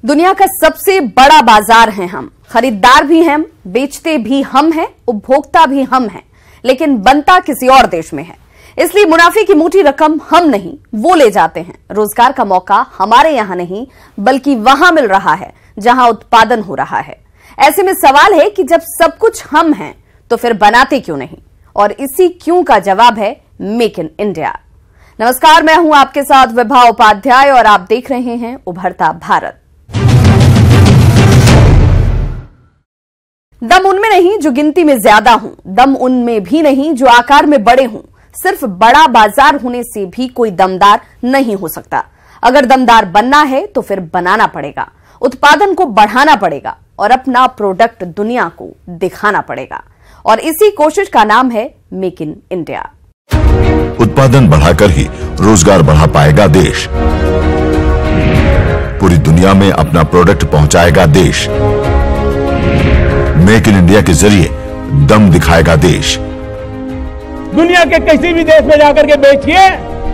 दुनिया का सबसे बड़ा बाजार है हम, खरीदार भी हम, बेचते भी हम हैं, उपभोक्ता भी हम हैं, लेकिन बनता किसी और देश में है। इसलिए मुनाफे की मोटी रकम हम नहीं, वो ले जाते हैं। रोजगार का मौका हमारे यहां नहीं बल्कि वहां मिल रहा है जहां उत्पादन हो रहा है। ऐसे में सवाल है कि जब सब कुछ हम हैं तो फिर बनाते क्यों नहीं? और इसी क्यों का जवाब है मेक इन इंडिया। नमस्कार, मैं हूं आपके साथ विभा उपाध्याय और आप देख रहे हैं उभरता भारत। दम उनमें नहीं जो गिनती में ज्यादा हूं, दम उनमें भी नहीं जो आकार में बड़े हूं। सिर्फ बड़ा बाजार होने से भी कोई दमदार नहीं हो सकता। अगर दमदार बनना है तो फिर बनाना पड़ेगा, उत्पादन को बढ़ाना पड़ेगा और अपना प्रोडक्ट दुनिया को दिखाना पड़ेगा। और इसी कोशिश का नाम है मेक इन इंडिया। उत्पादन बढ़ाकर ही रोजगार बढ़ा पाएगा देश। पूरी दुनिया में अपना प्रोडक्ट पहुंचाएगा देश। मेक इन इंडिया के जरिए दम दिखाएगा देश। दुनिया के किसी भी देश में जाकर के बेचिए,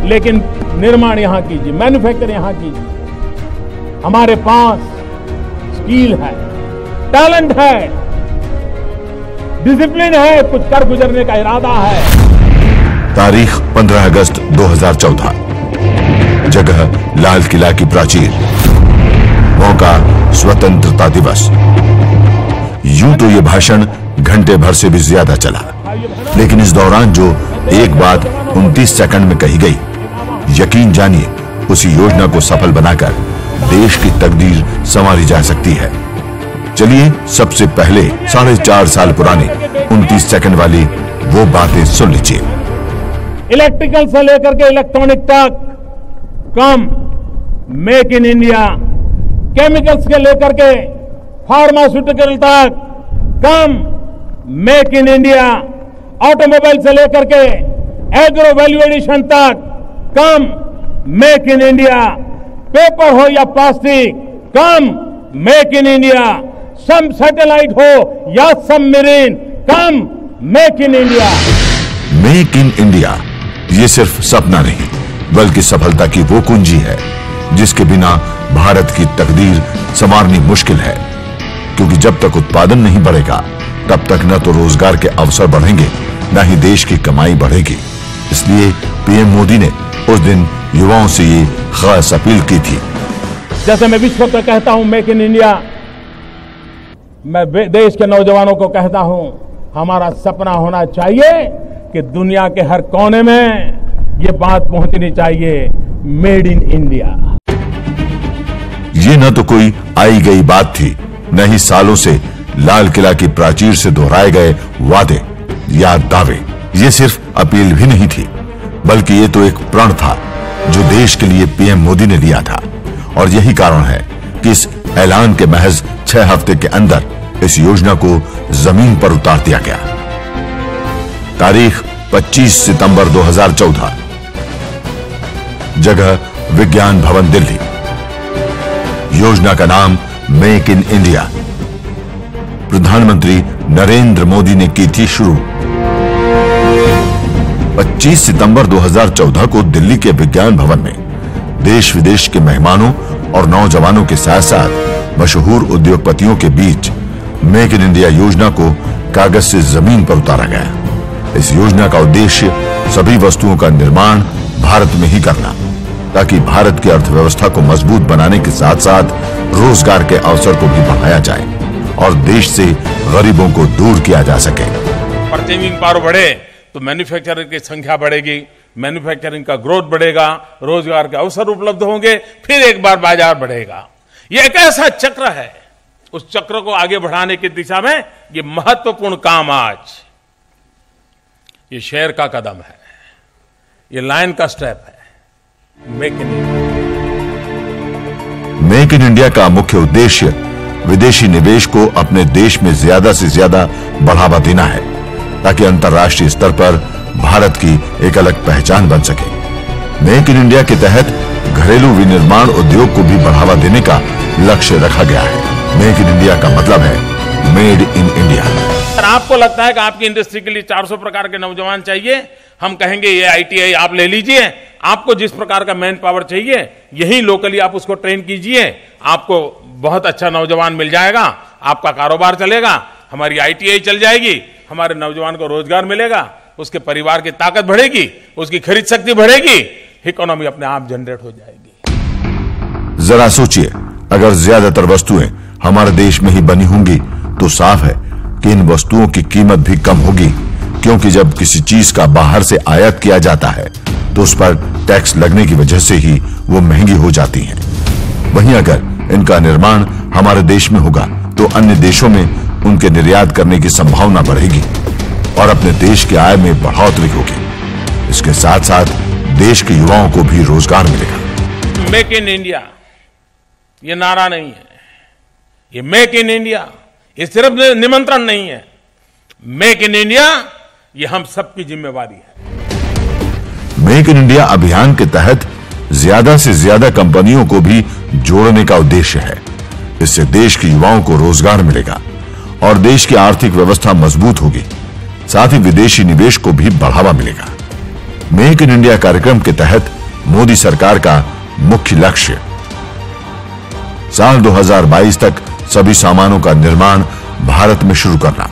लेकिन निर्माण यहां कीजिए, मैन्युफैक्चर यहां कीजिए। हमारे पास स्किल है, टैलेंट है, डिसिप्लिन है, कुछ कर गुजरने का इरादा है। तारीख 15 अगस्त 2014, जगह लाल किला की प्राचीर, मौका स्वतंत्रता दिवस। यूं तो ये भाषण घंटे भर से भी ज्यादा चला, लेकिन इस दौरान जो एक बात 29 सेकंड में कही गई, यकीन जानिए उसी योजना को सफल बनाकर देश की तकदीर संवारी जा सकती है। चलिए सबसे पहले 4.5 साल पुरानी 29 सेकंड वाली वो बातें सुन लीजिए। इलेक्ट्रिकल से लेकर के इलेक्ट्रॉनिक तक come make in India, chemicals के लेकर के फार्मास्यूटिकल तक come make in India, automobile से लेकर के एग्रो वैल्यू एडिशन तक come make in India, paper हो या plastic come make in India, some satellite हो या submarine come make in India. Make in India ये सिर्फ सपना नहीं बल्कि सफलता की वो कुंजी है जिसके बिना भारत की तकदीर संवारनी मुश्किल है। क्योंकि जब तक उत्पादन नहीं बढ़ेगा तब तक न तो रोजगार के अवसर बढ़ेंगे न ही देश की कमाई बढ़ेगी। इसलिए पीएम मोदी ने उस दिन युवाओं से ये खास अपील की थी। जैसे मैं विश्व को कहता हूं मेक इन इंडिया, मैं देश के नौजवानों को कहता हूं हमारा सपना होना चाहिए कि दुनिया के हर कोने में ये बात पहुंचनी चाहिए, मेड इन इंडिया। ये न तो कोई आई गई बात थी, न ही सालों से लाल किला की प्राचीर से दोहराए गए वादे या दावे। ये सिर्फ अपील भी नहीं थी बल्कि ये तो एक प्रण था जो देश के लिए पीएम मोदी ने लिया था। और यही कारण है कि इस ऐलान के महज 6 हफ्ते के अंदर इस योजना को जमीन पर उतार दिया गया। तारीख 25 सितंबर 2014, जगह विज्ञान भवन दिल्ली। योजना का नाम मेक इन इंडिया। प्रधानमंत्री नरेंद्र मोदी ने की थी शुरू। 25 सितंबर 2014 को दिल्ली के विज्ञान भवन में देश विदेश के मेहमानों और नौजवानों के साथ साथ मशहूर उद्योगपतियों के बीच मेक इन इंडिया योजना को कागज से जमीन पर उतारा गया। इस योजना का उद्देश्य सभी वस्तुओं का निर्माण भारत में ही करना, ताकि भारत की अर्थव्यवस्था को मजबूत बनाने के साथ साथ रोजगार के अवसर को भी बढ़ाया जाए और देश से गरीबों को दूर किया जा सके। परचेजिंग पावर बढ़े तो मैन्युफैक्चरिंग की संख्या बढ़ेगी, मैन्युफैक्चरिंग का ग्रोथ बढ़ेगा, रोजगार के अवसर उपलब्ध होंगे, फिर एक बार बाजार बढ़ेगा। ये एक ऐसा चक्र है, उस चक्र को आगे बढ़ाने की दिशा में ये महत्वपूर्ण काम आज ये शेर का कदम है, ये लाइन का स्टेप है। Make in India. Make in India का मुख्य उद्देश्य विदेशी निवेश को अपने देश में ज्यादा से ज्यादा बढ़ावा देना है, ताकि अंतर्राष्ट्रीय स्तर पर भारत की एक अलग पहचान बन सके। मेक इन इंडिया के तहत घरेलू विनिर्माण उद्योग को भी बढ़ावा देने का लक्ष्य रखा गया है। मेक इन इंडिया का मतलब है मेड इन इंडिया। आपको लगता है कि आपकी इंडस्ट्री के लिए 400 प्रकार के नौजवान चाहिए, हम कहेंगे ये ITI आप ले लीजिए, आपको जिस प्रकार का मैन पावर चाहिए यही लोकली आप उसको ट्रेन कीजिए, आपको बहुत अच्छा नौजवान मिल जाएगा, आपका कारोबार चलेगा, हमारी ITI चल जाएगी, हमारे नौजवान को रोजगार मिलेगा, उसके परिवार की ताकत बढ़ेगी, उसकी खरीद शक्ति बढ़ेगी, इकोनॉमी अपने आप जनरेट हो जाएगी। जरा सोचिए, अगर ज्यादातर वस्तुएं हमारे देश में ही बनी होंगी तो साफ है कि इन वस्तुओं की कीमत भी कम होगी, क्योंकि जब किसी चीज का बाहर से आयात किया जाता है तो उस पर टैक्स लगने की वजह से ही वो महंगी हो जाती हैं। वहीं अगर इनका निर्माण हमारे देश में होगा तो अन्य देशों में उनके निर्यात करने की संभावना बढ़ेगी और अपने देश की आय में बढ़ोतरी होगी। इसके साथ साथ देश के युवाओं को भी रोजगार मिलेगा। मेक इन इंडिया ये नारा नहीं है, ये मेक इन इंडिया ये सिर्फ निमंत्रण नहीं है, मेक इन इंडिया ये हम सबकी जिम्मेवारी है। मेक इन इंडिया अभियान के तहत ज्यादा से ज्यादा कंपनियों को भी जोड़ने का उद्देश्य है। इससे देश के युवाओं को रोजगार मिलेगा और देश की आर्थिक व्यवस्था मजबूत होगी, साथ ही विदेशी निवेश को भी बढ़ावा मिलेगा। मेक इन इंडिया कार्यक्रम के तहत मोदी सरकार का मुख्य लक्ष्य साल 2022 तक सभी सामानों का निर्माण भारत में शुरू करना,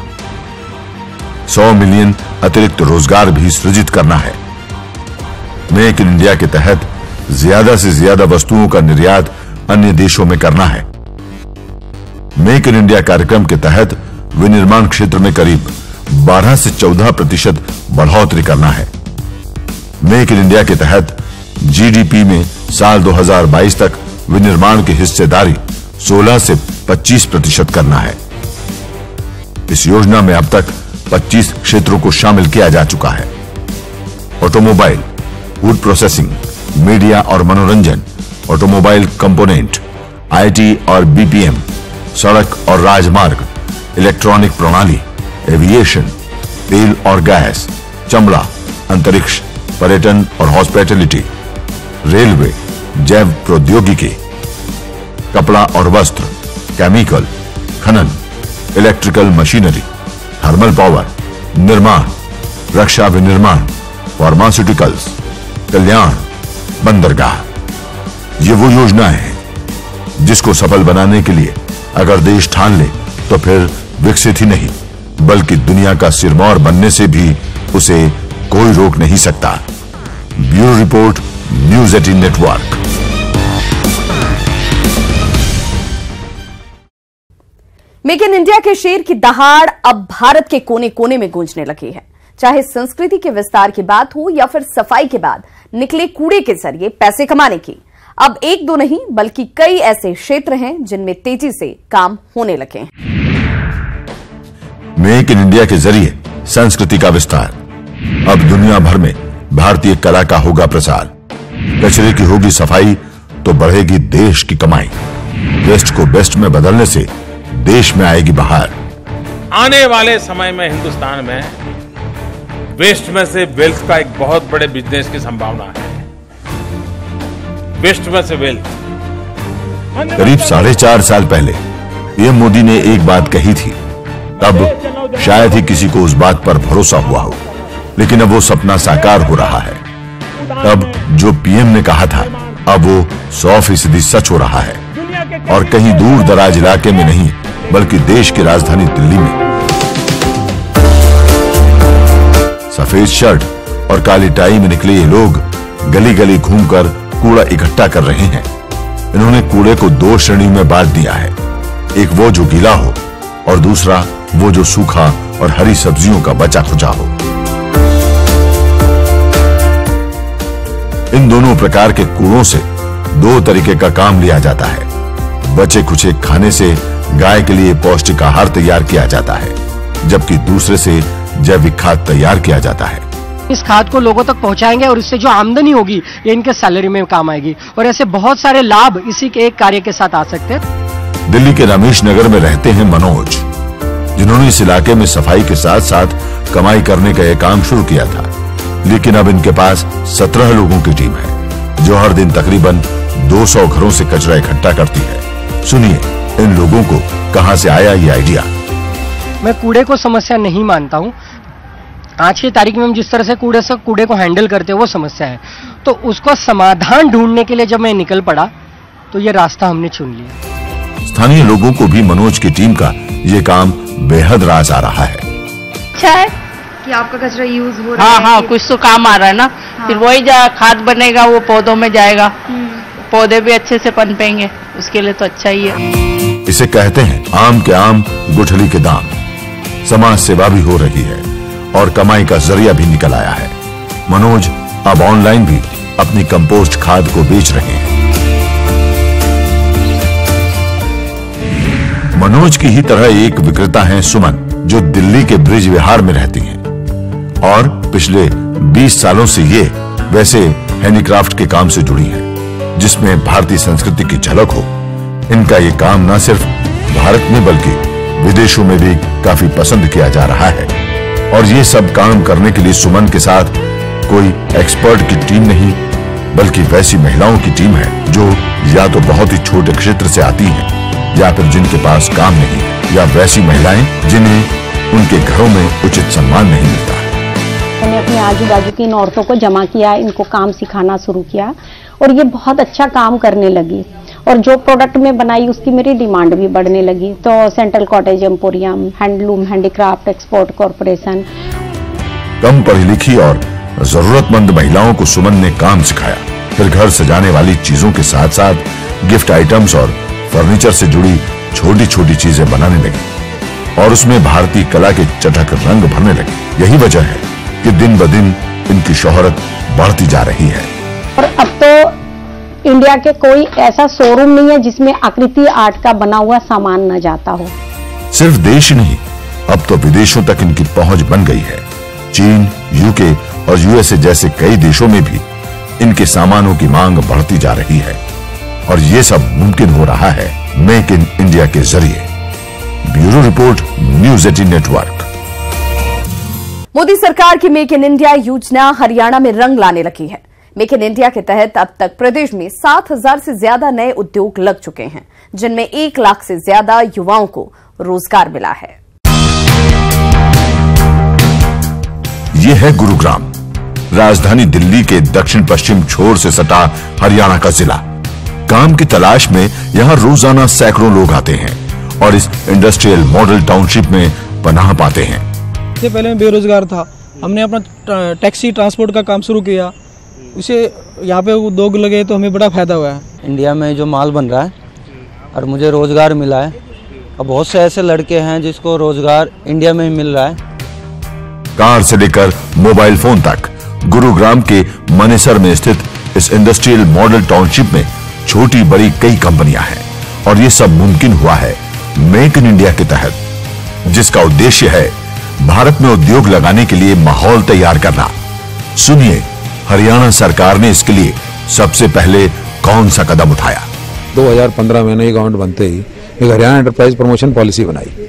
100 मिलियन अतिरिक्त रोजगार भी सृजित करना है। मेक इन इंडिया के तहत ज्यादा से ज्यादा वस्तुओं का निर्यात अन्य देशों में करना है। मेक इन इंडिया कार्यक्रम के तहत विनिर्माण क्षेत्र में करीब 12 से 14% बढ़ोतरी करना है। मेक इन इंडिया के तहत जीडीपी में साल 2022 तक विनिर्माण की हिस्सेदारी 16 से 25% करना है। इस योजना में अब तक 25 क्षेत्रों को शामिल किया जा चुका है। ऑटोमोबाइल, फूड प्रोसेसिंग, मीडिया और मनोरंजन, ऑटोमोबाइल कंपोनेंट, आईटी और बीपीएम, सड़क और राजमार्ग, इलेक्ट्रॉनिक प्रणाली, एविएशन, तेल और गैस, चमड़ा, अंतरिक्ष, पर्यटन और हॉस्पिटैलिटी, रेलवे, जैव प्रौद्योगिकी, कपड़ा और वस्त्र, केमिकल, खनन, इलेक्ट्रिकल मशीनरी, थर्मल पावर, निर्माण, रक्षा विनिर्माण, फार्मास्यूटिकल्स, कल्याण, बंदरगाह। ये वो योजनाएं हैं जिसको सफल बनाने के लिए अगर देश ठान ले तो फिर विकसित ही नहीं बल्कि दुनिया का सिरमौर बनने से भी उसे कोई रोक नहीं सकता। Bureau report, news 18 network. Make in India के शेर की दहाड़ अब भारत के कोने कोने में गूंजने लगी है। चाहे संस्कृति के विस्तार की बात हो या फिर सफाई के बाद निकले कूड़े के जरिए पैसे कमाने की, अब एक दो नहीं बल्कि कई ऐसे क्षेत्र हैं जिनमें तेजी से काम होने लगे हैं। मेक इन इंडिया के जरिए संस्कृति का विस्तार। अब दुनिया भर में भारतीय कला का होगा प्रसार। कचरे की होगी सफाई तो बढ़ेगी देश की कमाई। वेस्ट को बेस्ट में बदलने से देश में आएगी बहार। आने वाले समय में हिंदुस्तान में वेस्ट में से वेल्थ का एक बहुत बड़े बिजनेस की संभावना है। वेस्ट में से वेल्थ। करीब 4.5 साल पहले पीएम मोदी ने एक बात कही थी, तब शायद ही किसी को उस बात पर भरोसा हुआ हो, लेकिन अब वो सपना साकार हो रहा है। तब जो पीएम ने कहा था अब वो 100% सच हो रहा है, और कहीं दूर दराज इलाके में नहीं बल्कि देश की राजधानी दिल्ली में। सफेद शर्ट और काली टाई में निकले ये लोग गली गली घूमकर कूड़ा इकट्ठा कर रहे हैं। इन्होंने कूड़े को 2 श्रेणी में बांट दिया है, एक वो जो गीला हो और दूसरा वो जो सूखा और हरी सब्जियों का बचा खुचा हो। इन दोनों प्रकार के कूड़ों से 2 तरीके का काम लिया जाता है। बचे खुचे खाने से गाय के लिए पौष्टिक आहार तैयार किया जाता है, जबकि दूसरे से जैविक खाद तैयार किया जाता है। इस खाद को लोगों तक पहुंचाएंगे और इससे जो आमदनी होगी ये इनके सैलरी में काम आएगी, और ऐसे बहुत सारे लाभ इसी के एक कार्य के साथ आ सकते हैं। दिल्ली के रमेश नगर में रहते हैं मनोज, जिन्होंने इस इलाके में सफाई के साथ साथ कमाई करने का यह काम शुरू किया था। लेकिन अब इनके पास 17 लोगों की टीम है जो हर दिन तकरीबन 200 घरों से कचरा इकट्ठा करती है। सुनिए इन लोगों को कहां से आया ये आइडिया। मैं कूड़े को समस्या नहीं मानता हूं। आज की तारीख में हम जिस तरह से कूड़े को हैंडल करते हैं वो समस्या है, तो उसको समाधान ढूंढने के लिए जब मैं निकल पड़ा तो ये रास्ता हमने चुन लिया। स्थानीय लोगों को भी मनोज की टीम का ये काम बेहद रास आ रहा है। अच्छा है कि आपका कचरा यूज हो रहा है। हाँ, कुछ तो काम आ रहा है ना। फिर वही खाद बनेगा, वो पौधों में जाएगा, पौधे भी अच्छे से पनपेंगे, उसके लिए तो अच्छा ही है। इसे कहते हैं आम के आम गुठली के दाम। समाज सेवा भी हो रही है और कमाई का जरिया भी निकल आया है। मनोज अब ऑनलाइन भी अपनी कंपोस्ट खाद को बेच रहे हैं। मनोज की ही तरह एक विक्रेता है सुमन, जो दिल्ली के ब्रिज विहार में रहती हैं और पिछले 20 सालों से ये वैसे हैंडीक्राफ्ट के काम से जुड़ी है, जिसमें भारतीय संस्कृति की झलक हो। इनका ये काम न सिर्फ भारत में बल्कि विदेशों में भी काफी पसंद किया जा रहा है। और ये सब काम करने के लिए सुमन के साथ कोई एक्सपर्ट की टीम नहीं, बल्कि वैसी महिलाओं की टीम है जो या तो बहुत ही छोटे क्षेत्र से आती हैं, या फिर जिनके पास काम नहीं है, या वैसी महिलाएं जिन्हें उनके घरों में उचित सम्मान नहीं मिलता। मैंने अपने आजू बाजू की इन औरतों को जमा किया, इनको काम सिखाना शुरू किया और ये बहुत अच्छा काम करने लगी और जो प्रोडक्ट मैं बनाई उसकी मेरी डिमांड भी बढ़ने लगी। तो central cottage emporium, handloom, handicraft export corporation. कम पढ़ी लिखी और जरूरतमंद महिलाओं को सुमन ने काम सिखाया। फिर घर सजाने वाली चीजों के साथ साथ गिफ्ट आइटम्स और फर्नीचर से जुड़ी छोटी छोटी चीजें बनाने लगी और उसमें भारतीय कला के चटक रंग भरने लगी। यही वजह है कि दिन ब दिन इनकी शोहरत बढ़ती जा रही है। और अब तो इंडिया के कोई ऐसा शोरूम नहीं है जिसमें आकृति आर्ट का बना हुआ सामान न जाता हो। सिर्फ देश ही नहीं, अब तो विदेशों तक इनकी पहुंच बन गई है। चीन, यूके और यूएसए जैसे कई देशों में भी इनके सामानों की मांग बढ़ती जा रही है और ये सब मुमकिन हो रहा है मेक इन इंडिया के जरिए। Bureau report, news 18 network. Modi सरकार की मेक इन इंडिया योजना हरियाणा में रंग लाने लगी है। मेक इन इंडिया के तहत अब तक प्रदेश में 7,000 से ज्यादा नए उद्योग लग चुके हैं, जिनमें 1 लाख से ज्यादा युवाओं को रोजगार मिला है। ये है गुरुग्राम, राजधानी दिल्ली के दक्षिण पश्चिम छोर से सटा हरियाणा का जिला। काम की तलाश में यहां रोजाना सैकड़ों लोग आते हैं और इस इंडस्ट्रियल मॉडल टाउनशिप में पनाह पाते हैं। इससे पहले मैं बेरोजगार था, हमने अपना टैक्सी ट्रांसपोर्ट का काम शुरू किया, उसे यहाँ पे उद्योग लगे तो हमें बड़ा फायदा हुआ है। इंडिया में जो माल बन रहा है और मुझे रोजगार मिला है और बहुत से ऐसे लड़के हैं जिसको रोजगार इंडिया में ही मिल रहा है। कार से लेकर मोबाइल फोन तक गुरुग्राम के मनेसर में स्थित इस इंडस्ट्रियल मॉडल टाउनशिप में छोटी बड़ी कई कंपनियां हैं और ये सब मुमकिन हुआ है मेक इन इंडिया के तहत, जिसका उद्देश्य है भारत में उद्योग लगाने के लिए माहौल तैयार करना। सुनिए हरियाणा सरकार ने इसके लिए सबसे पहले कौन सा कदम उठाया। 2015 में नई गवर्नमेंट बनते ही एक हरियाणा एंटरप्राइज प्रमोशन पॉलिसी बनाई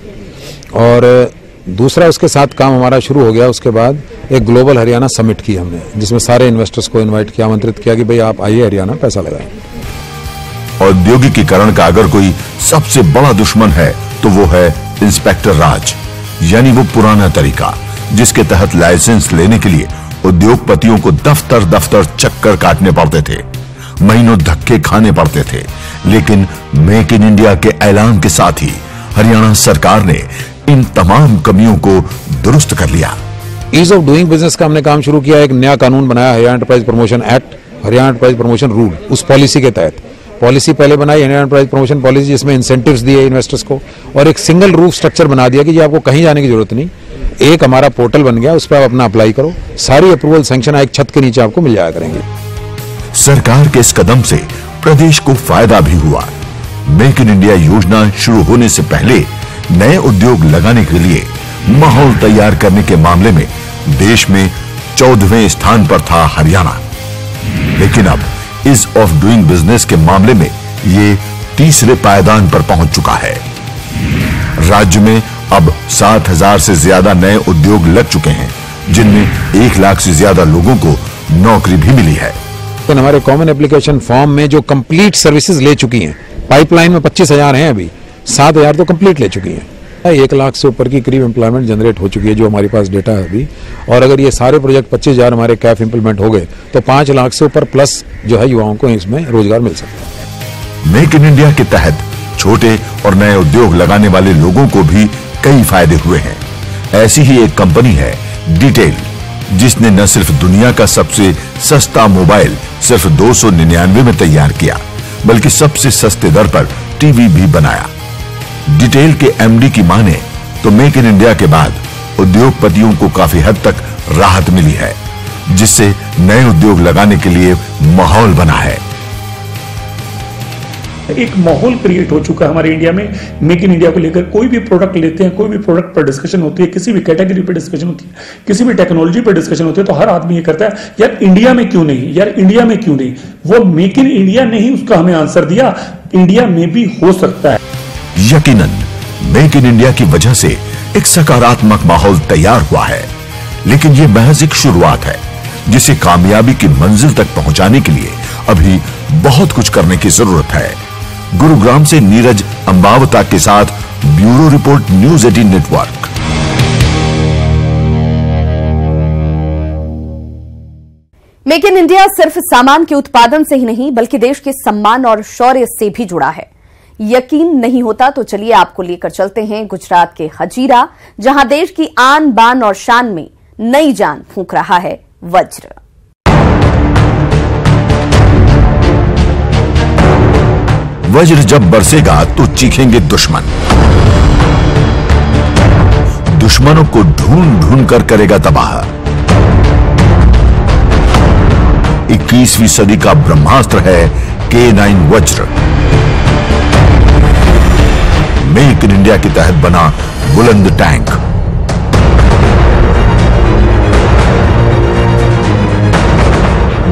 और दूसरा उसके साथ काम हमारा शुरू हो गया। उसके बाद एक ग्लोबल हरियाणा समिट की हमने, जिसमें सारे इन्वेस्टर्स को इनवाइट किया, आमंत्रित किया कि भाई आप आइए हरियाणा पैसा लगाएं। औद्योगिकीकरण का अगर कोई सबसे बड़ा दुश्मन है तो वो है इंस्पेक्टर राज, यानी वो पुराना तरीका जिसके तहत लाइसेंस लेने के लिए उद्योगपतियों को दफ्तर दफ्तर चक्कर काटने पड़ते थे, महीनों धक्के खाने पड़ते थे। लेकिन मेक इन इंडिया के ऐलान के साथ ही हरियाणा सरकार ने इन तमाम कमियों को दुरुस्त कर लिया। ईज ऑफ डूइंग बिजनेस का हमने काम शुरू किया। एक नया कानून बनाया, Haryana enterprise promotion act, Haryana enterprise promotion rule. उस पॉलिसी के तहत पॉलिसी पहले बनाई हरियाणा एंटरप्राइज प्रमोशन पॉलिसी, जिसमें इंसेंटिव्स दिए इन्वेस्टर्स को और एक सिंगल रूफ स्ट्रक्चर बना दिया कि आपको कहीं जाने की जरूरत नहीं, एक हमारा पोर्टल बन गया, उस पर आप अपना अप्लाई करो, सारी अप्रूवल सैंक्शन एक छत के नीचे आपको मिल जाया करेंगे। सरकार के इस कदम से प्रदेश को फायदा भी हुआ। मेक इन इंडिया योजना शुरू होने से पहले नए उद्योग लगाने के लिए माहौल तैयार करने के मामले में देश में 14वें स्थान पर था हरियाणा, लेकिन अब ईज ऑफ डूइंग बिजनेस के मामले में ये तीसरे पायदान पर पहुंच चुका है। राज्य में अब 7,000 से ज्यादा नए उद्योग लग चुके हैं, जिनमें 1 लाख से ज्यादा लोगों को नौकरी भी मिली है। तो हमारे कॉमन एप्लीकेशन फॉर्म में जो कंप्लीट सर्विसेज ले चुकी हैं, पाइपलाइन में 25,000 हैं, अभी 7,000 तो कंप्लीट ले चुकी हैं। 1 लाख से ऊपर की करीब एम्प्लॉयमेंट जनरेट हो चुकी है, जो हमारे पास डेटा है अभी। और अगर ये सारे प्रोजेक्ट 25,000 हमारे कैफ इंप्लीमेंट हो गए तो 5 लाख से ऊपर प्लस जो है युवाओं को इसमें रोजगार मिल सकता है। मेक इन इंडिया के तहत छोटे और नए उद्योग लगाने वाले लोगों को भी कई फायदे हुए हैं। ऐसी ही एक कंपनी है डिटेल, जिसने न सिर्फ दुनिया का सबसे सस्ता मोबाइल सिर्फ 299 में तैयार किया, बल्कि सबसे सस्ते दर पर टीवी भी बनाया। डिटेल के एमडी की माने तो मेक इन इंडिया के बाद उद्योगपतियों को काफी हद तक राहत मिली है, जिससे नए उद्योग लगाने के लिए माहौल बना है। एक माहौल क्रिएट हो चुका है हमारे इंडिया में मेक इन इंडिया को लेकर। कोई भी प्रोडक्ट लेते हैं, कोई भी प्रोडक्ट पर डिस्कशन होती है, किसी भी कैटेगरी पर डिस्कशन होती है, किसी भी टेक्नोलॉजी पर डिस्कशन होती है, तो हर आदमी ये करता है यार इंडिया में क्यों नहीं, यार इंडिया में क्यों नहीं। वो मेक इन इंडिया ने ही उसका हमें आंसर दिया, इंडिया में भी हो सकता है। यकीनन मेक इन इंडिया की वजह से एक सकारात्मक माहौल तैयार हुआ है, लेकिन यह महज एक शुरुआत है, जिसे कामयाबी की मंजिल तक पहुंचाने के लिए अभी बहुत कुछ करने की जरूरत है। गुरुग्राम से नीरज अंबावता के साथ bureau report, news 18 network. Make in India सिर्फ सामान के उत्पादन से ही नहीं, बल्कि देश के सम्मान और शौर्य से भी जुड़ा है। यकीन नहीं होता तो चलिए आपको लेकर चलते हैं गुजरात के हजीरा, जहां देश की आन बान और शान में नई जान फूंक रहा है वज्र। वज्र जब बरसेगा तो चीखेंगे दुश्मन। दुश्मनों को ढूंढ ढूंढ कर करेगा तबाह। 21वीं सदी का ब्रह्मास्त्र है K9 वज्र। मेक इन इंडिया के तहत बना बुलंद टैंक।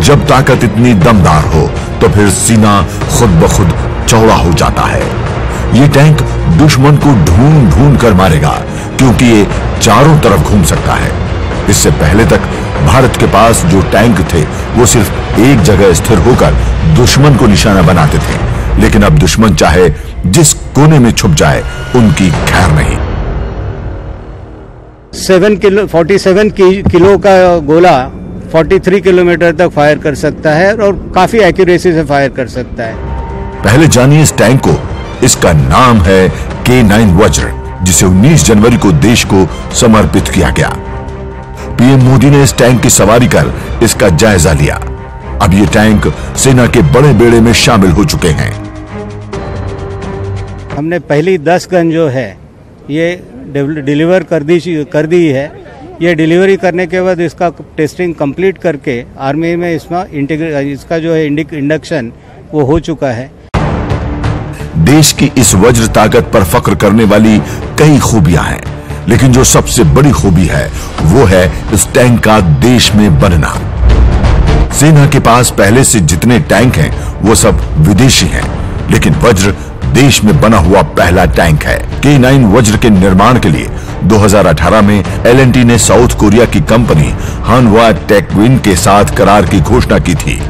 जब ताकत इतनी दमदार हो तो फिर सीना खुद ब खुद चौड़ा हो जाता है। ये टैंक दुश्मन को ढूंढ ढूंढ कर मारेगा, क्योंकि ये चारों तरफ घूम सकता है। इससे पहले तक भारत के पास जो टैंक थे वो सिर्फ एक जगह स्थिर होकर दुश्मन को निशाना बनाते थे, लेकिन अब दुश्मन चाहे जिस कोने में छुप जाए उनकी खैर नहीं। 47 किलो का गोला 43 किलोमीटर तक फायर कर सकता है और काफी एक्यूरेसी से फायर कर सकता है। पहले जानिए इस टैंक को। इसका नाम है K9 वज्र, जिसे 19 जनवरी को देश को समर्पित किया गया। पीएम मोदी ने इस टैंक की सवारी कर इसका जायजा लिया। अब ये टैंक सेना के बड़े बेड़े में शामिल हो चुके हैं। हमने पहली 10 गन जो है ये डिलीवर कर दी है। ये डिलीवरी करने के बाद इसका टेस्टिंग कंप्लीट करके आर्मी में इसका जो है इंडक्शन वो हो चुका है। देश की इस वज्र ताकत पर फख्र करने वाली कई खूबियां हैं, लेकिन जो सबसे बड़ी खूबी है वो है इस टैंक का देश में बनना। सेना के पास पहले से जितने टैंक हैं वो सब विदेशी हैं, लेकिन वज्र देश में बना हुआ पहला टैंक है। K9 वज्र के निर्माण के लिए 2018 में L&T ने साउथ कोरिया की कंपनी हानवा टेकविन के साथ करार की घोषणा की थी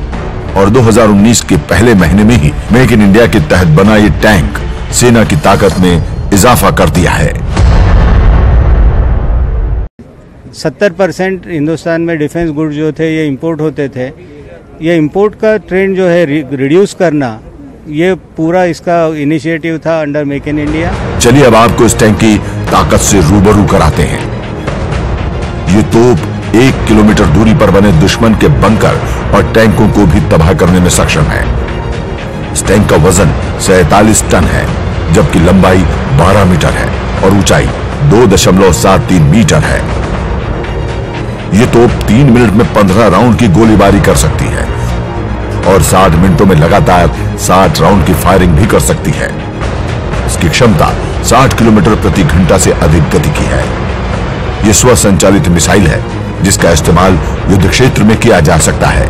और 2019 के पहले महीने में ही मेक इन इंडिया के तहत बना ये टैंक सेना की ताकत में इजाफा कर दिया है। 70% हिंदुस्तान में डिफेंस गुड जो थे ये इंपोर्ट होते थे। ये इंपोर्ट का ट्रेंड जो है रिड्यूस करना, ये पूरा इसका इनिशिएटिव था अंडर मेक इन इंडिया। चलिए अब आपको इस टैंक की ताकत से रूबरू कराते हैं। ये तोप 1 किलोमीटर दूरी पर बने दुश्मन के बंकर और टैंकों को भी तबाह करने में सक्षम है। इस टैंक का वजन 47 टन है, जबकि लंबाई 12 मीटर है और ऊंचाई 2.73 मीटर है। ये तोप 3 मिनट में 15 राउंड की गोलीबारी कर सकती है और 60 मिनटों में लगातार 60 राउंड की फायरिंग भी कर सकती है। इसकी क्षमता 60 किलोमीटर प्रति घंटा से अधिक गति की है। यह स्वसंचालित मिसाइल है जिसका इस्तेमाल युद्ध क्षेत्र में किया जा सकता है।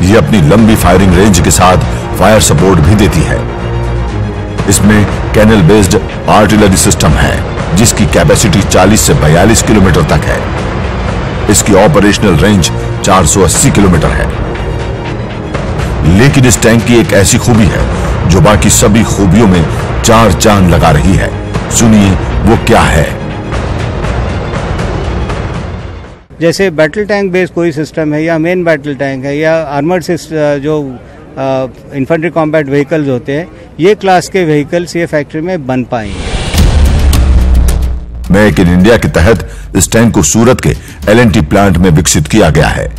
यह अपनी लंबी फायरिंग रेंज के साथ फायर सपोर्ट भी देती है। इसमें कैनल बेस्ड आर्टिलरी सिस्टम है जिसकी कैपेसिटी 40 से 42 किलोमीटर तक है। इसकी ऑपरेशनल रेंज 480 किलोमीटर है। लेकिन इस टैंक की एक ऐसी खूबी है जो बाकी सभी खूबियों में 4 चांद लगा रही है। सुनिए वो क्या है। जैसे बैटल टैंक बेस्ड कोई सिस्टम है या मेन बैटल टैंक है या आर्मर्ड जो इन्फेंट्री कॉम्बैट व्हीकल्स होते हैं, ये क्लास के व्हीकल्स ये फैक्ट्री में बन पाएंगे। मेक इन इंडिया के तहत इस टैंक को सूरत के L&T प्लांट में विकसित किया गया है।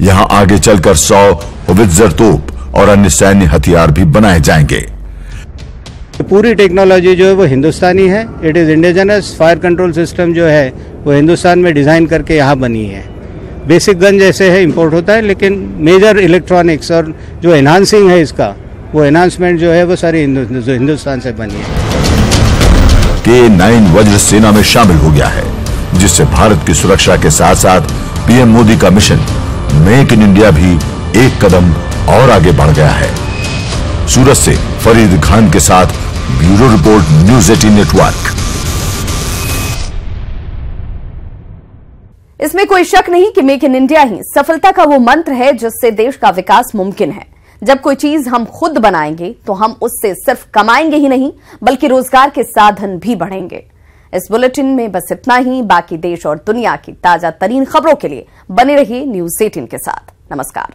यहां आगे चलकर 100 होवित्जर तोप और अन्य सैन्य हथियार भी बनाए जाएंगे। पूरी टेक्नोलॉजी जो है वो हिंदुस्तानी है। It is indigenous. Fire control system जो है वो हिंदुस्तान में डिजाइन करके यहाँ बनी है। बेसिक गन जैसे है इंपोर्ट होता है, लेकिन मेजर इलेक्ट्रॉनिक्स और जो एनहांसिंग है इसका, वो एनहांसमेंट जो है वो सारी हिंदुस्तान से बनी है। K9 वज्र सेना में शामिल हो गया है, जिससे भारत की सुरक्षा के साथ साथ पीएम मोदी का मिशन मेक इन इंडिया भी एक कदम और आगे बढ़ गया है। सूरत से फरीद खान के साथ ब्यूरो रिपोर्ट, न्यूज़ 18 नेटवर्क। इसमें कोई शक नहीं कि मेक इन इंडिया ही सफलता का वो मंत्र है जिससे देश का विकास मुमकिन है। जब कोई चीज हम खुद बनाएंगे तो हम उससे सिर्फ कमाएंगे ही नहीं, बल्कि रोजगार के साधन भी बढ़ेंगे। इस बुलेटिन में बस इतना ही। बाकी देश और दुनिया की ताजा तरीन खबरों के लिए बने रहिए न्यूज़ 18 के साथ। नमस्कार।